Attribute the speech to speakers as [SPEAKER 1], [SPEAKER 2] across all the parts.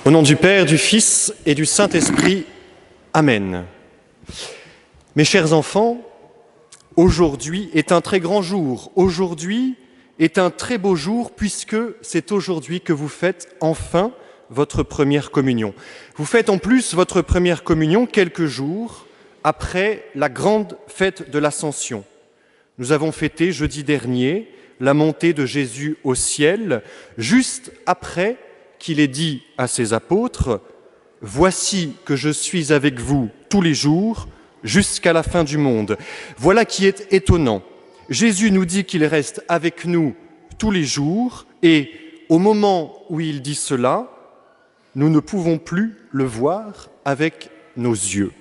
[SPEAKER 1] Au nom du Père, du Fils et du Saint-Esprit. Amen. Mes chers enfants, aujourd'hui est un très grand jour. Aujourd'hui est un très beau jour puisque c'est aujourd'hui que vous faites enfin votre première communion. Vous faites en plus votre première communion quelques jours après la grande fête de l'Ascension. Nous avons fêté jeudi dernier la montée de Jésus au ciel, juste après qu'il ait dit à ses apôtres « Voici que je suis avec vous tous les jours jusqu'à la fin du monde ». Voilà qui est étonnant. Jésus nous dit qu'il reste avec nous tous les jours et au moment où il dit cela, nous ne pouvons plus le voir avec nos yeux.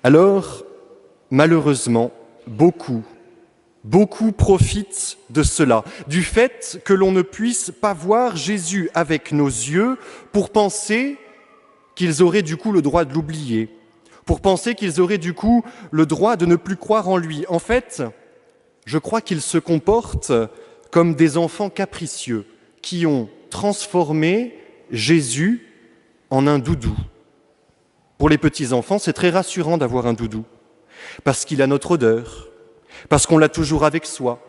[SPEAKER 1] Alors, malheureusement, beaucoup profitent de cela, du fait que l'on ne puisse pas voir Jésus avec nos yeux pour penser qu'ils auraient du coup le droit de l'oublier, pour penser qu'ils auraient du coup le droit de ne plus croire en lui. En fait, je crois qu'ils se comportent comme des enfants capricieux qui ont transformé Jésus en un doudou. Pour les petits-enfants, c'est très rassurant d'avoir un doudou, parce qu'il a notre odeur, parce qu'on l'a toujours avec soi,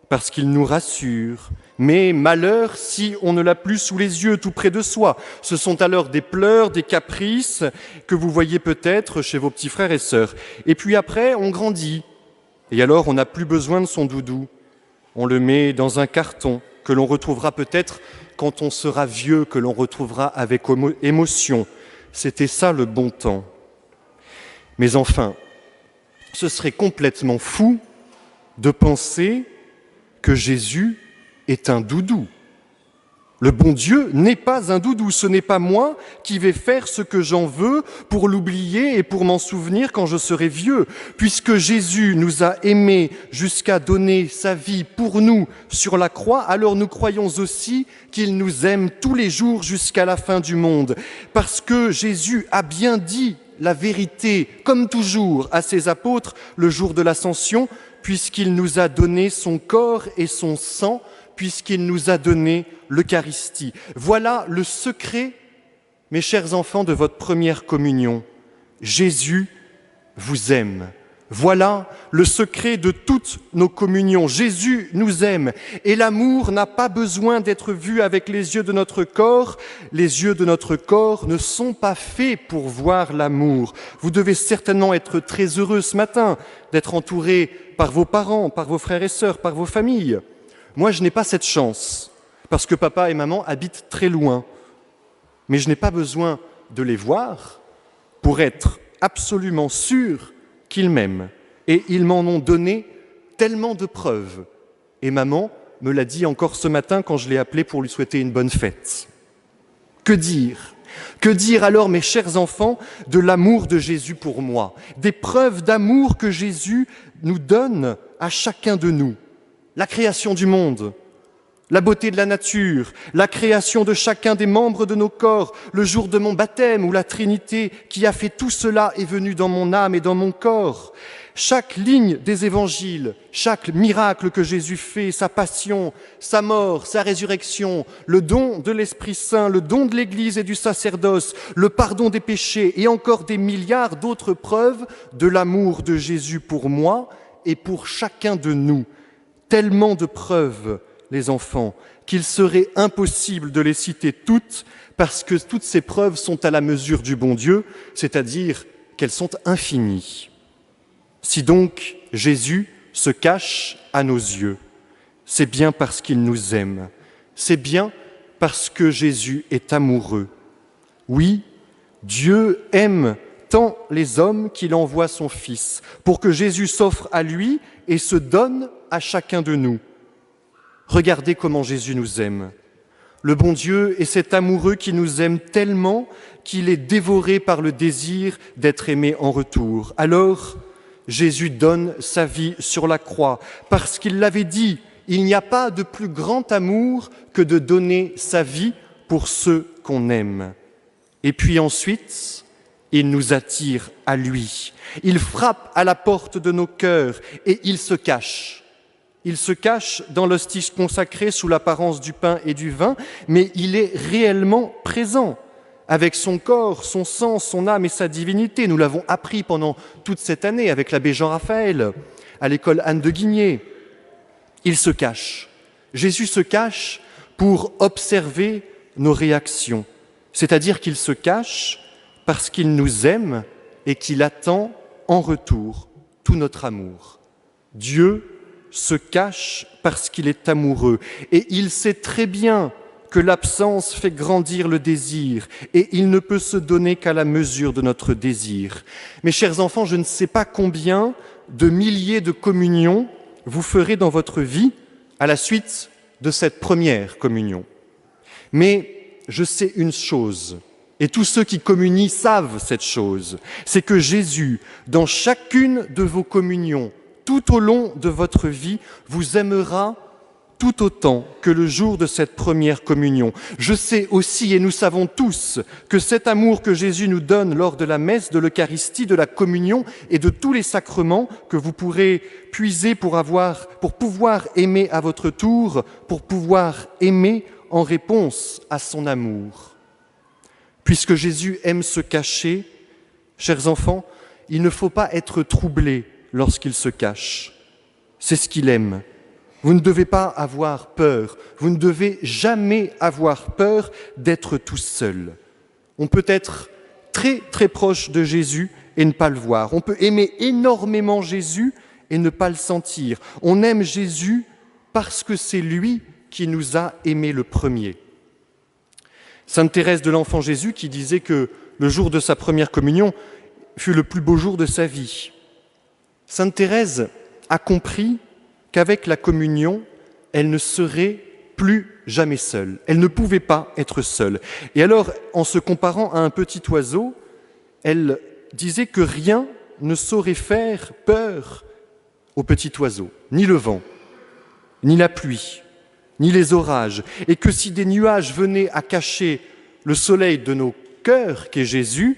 [SPEAKER 1] parce qu'il nous rassure. Mais malheur si on ne l'a plus sous les yeux, tout près de soi. Ce sont alors des pleurs, des caprices que vous voyez peut-être chez vos petits frères et sœurs. Et puis après, on grandit. Et alors, on n'a plus besoin de son doudou. On le met dans un carton que l'on retrouvera peut-être quand on sera vieux, que l'on retrouvera avec émotion. C'était ça le bon temps. Mais enfin, ce serait complètement fou de penser que Jésus est un doudou. Le bon Dieu n'est pas un doudou, ce n'est pas moi qui vais faire ce que j'en veux pour l'oublier et pour m'en souvenir quand je serai vieux. Puisque Jésus nous a aimés jusqu'à donner sa vie pour nous sur la croix, alors nous croyons aussi qu'il nous aime tous les jours jusqu'à la fin du monde. Parce que Jésus a bien dit la vérité, comme toujours, à ses apôtres le jour de l'Ascension, puisqu'il nous a donné son corps et son sang, puisqu'il nous a donné l'Eucharistie. Voilà le secret, mes chers enfants, de votre première communion. Jésus vous aime. Voilà le secret de toutes nos communions. Jésus nous aime et l'amour n'a pas besoin d'être vu avec les yeux de notre corps. Les yeux de notre corps ne sont pas faits pour voir l'amour. Vous devez certainement être très heureux ce matin d'être entouré par vos parents, par vos frères et sœurs, par vos familles. Moi, je n'ai pas cette chance parce que papa et maman habitent très loin. Mais je n'ai pas besoin de les voir pour être absolument sûr qu'ils m'aiment. Et ils m'en ont donné tellement de preuves. Et maman me l'a dit encore ce matin quand je l'ai appelée pour lui souhaiter une bonne fête. Que dire ? Que dire alors, mes chers enfants, de l'amour de Jésus pour moi ? Des preuves d'amour que Jésus nous donne à chacun de nous. La création du monde, la beauté de la nature, la création de chacun des membres de nos corps, le jour de mon baptême où la Trinité qui a fait tout cela est venue dans mon âme et dans mon corps. Chaque ligne des évangiles, chaque miracle que Jésus fait, sa passion, sa mort, sa résurrection, le don de l'Esprit Saint, le don de l'Église et du sacerdoce, le pardon des péchés et encore des milliards d'autres preuves de l'amour de Jésus pour moi et pour chacun de nous. Tellement de preuves, les enfants, qu'il serait impossible de les citer toutes parce que toutes ces preuves sont à la mesure du bon Dieu, c'est-à-dire qu'elles sont infinies. Si donc Jésus se cache à nos yeux, c'est bien parce qu'il nous aime, c'est bien parce que Jésus est amoureux. Oui, Dieu aime tant les hommes qu'il envoie son Fils pour que Jésus s'offre à lui et se donne à chacun de nous. Regardez comment Jésus nous aime. Le bon Dieu est cet amoureux qui nous aime tellement qu'il est dévoré par le désir d'être aimé en retour. Alors, Jésus donne sa vie sur la croix parce qu'il l'avait dit, il n'y a pas de plus grand amour que de donner sa vie pour ceux qu'on aime. Et puis ensuite, il nous attire à lui. Il frappe à la porte de nos cœurs et il se cache. il se cache dans l'hostie consacrée sous l'apparence du pain et du vin, mais il est réellement présent, avec son corps, son sang, son âme et sa divinité. Nous l'avons appris pendant toute cette année avec l'abbé Jean-Raphaël, à l'école Anne de Guigné. Il se cache. Jésus se cache pour observer nos réactions, c'est-à-dire qu'il se cache parce qu'il nous aime et qu'il attend en retour tout notre amour. Dieu se cache parce qu'il est amoureux et il sait très bien que l'absence fait grandir le désir et il ne peut se donner qu'à la mesure de notre désir. Mes chers enfants, je ne sais pas combien de milliers de communions vous ferez dans votre vie à la suite de cette première communion. Mais je sais une chose, et tous ceux qui communient savent cette chose, c'est que Jésus, dans chacune de vos communions, tout au long de votre vie, vous aimera tout autant que le jour de cette première communion. Je sais aussi, et nous savons tous, que cet amour que Jésus nous donne lors de la messe, de l'Eucharistie, de la communion et de tous les sacrements que vous pourrez puiser pour pouvoir aimer à votre tour, pour pouvoir aimer en réponse à son amour. Puisque Jésus aime se cacher, chers enfants, il ne faut pas être troublé lorsqu'il se cache. C'est ce qu'il aime. Vous ne devez pas avoir peur, vous ne devez jamais avoir peur d'être tout seul. On peut être très très proche de Jésus et ne pas le voir. On peut aimer énormément Jésus et ne pas le sentir. On aime Jésus parce que c'est lui qui nous a aimés le premier. Sainte Thérèse de l'Enfant Jésus qui disait que le jour de sa première communion fut le plus beau jour de sa vie. Sainte Thérèse a compris qu'avec la communion, elle ne serait plus jamais seule. Elle ne pouvait pas être seule. Et alors, en se comparant à un petit oiseau, elle disait que rien ne saurait faire peur au petit oiseau, ni le vent, ni la pluie, ni les orages, et que si des nuages venaient à cacher le soleil de nos cœurs, qu'est Jésus,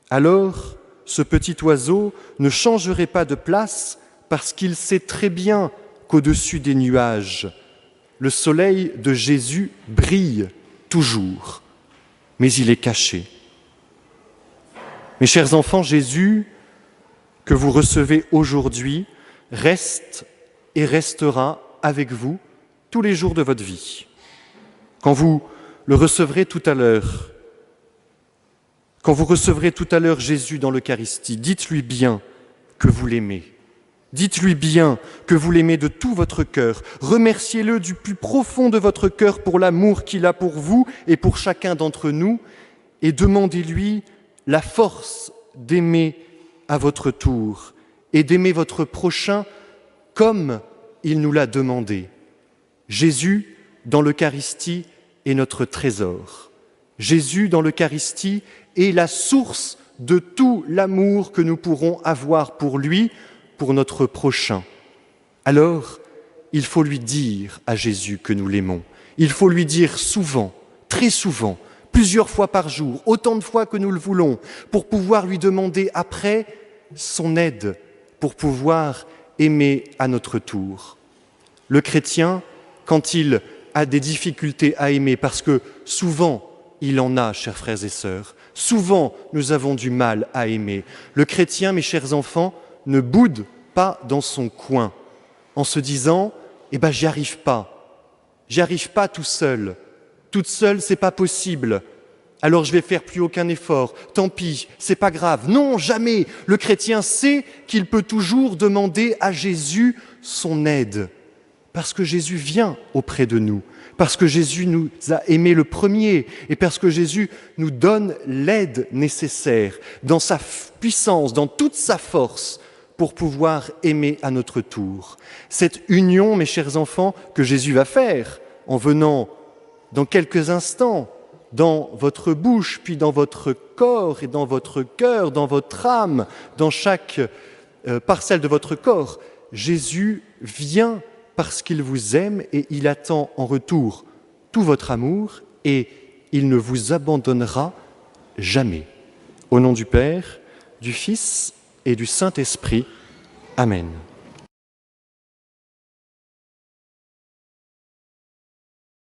[SPEAKER 1] alors ce petit oiseau ne changerait pas de place parce qu'il sait très bien qu'au-dessus des nuages, le soleil de Jésus brille toujours, mais il est caché. Mes chers enfants, Jésus, que vous recevez aujourd'hui, reste et restera avec vous tous les jours de votre vie. Quand vous le recevrez tout à l'heure, quand vous recevrez tout à l'heure Jésus dans l'Eucharistie, dites-lui bien que vous l'aimez. Dites-lui bien que vous l'aimez de tout votre cœur. Remerciez-le du plus profond de votre cœur pour l'amour qu'il a pour vous et pour chacun d'entre nous et demandez-lui la force d'aimer à votre tour et d'aimer votre prochain comme il nous l'a demandé. Jésus, dans l'Eucharistie, est notre trésor. Jésus, dans l'Eucharistie, est la source de tout l'amour que nous pourrons avoir pour lui, pour notre prochain. Alors, il faut lui dire à Jésus que nous l'aimons. Il faut lui dire souvent, très souvent, plusieurs fois par jour, autant de fois que nous le voulons, pour pouvoir lui demander après son aide, pour pouvoir aimer à notre tour. Le chrétien, quand il a des difficultés à aimer, parce que souvent il en a, chers frères et sœurs, souvent nous avons du mal à aimer. Le chrétien, mes chers enfants, ne boude pas dans son coin en se disant « j'y arrive pas tout seul, toute seule c'est pas possible, alors je vais faire plus aucun effort, tant pis, c'est pas grave ». Non, jamais. Le chrétien sait qu'il peut toujours demander à Jésus son aide, parce que Jésus vient auprès de nous, parce que Jésus nous a aimés le premier et parce que Jésus nous donne l'aide nécessaire dans sa puissance, dans toute sa force pour pouvoir aimer à notre tour. Cette union, mes chers enfants, que Jésus va faire en venant dans quelques instants dans votre bouche, puis dans votre corps et dans votre cœur, dans votre âme, dans chaque parcelle de votre corps, Jésus vient parce qu'il vous aime et il attend en retour tout votre amour et il ne vous abandonnera jamais. Au nom du Père, du Fils et du Saint-Esprit. Amen.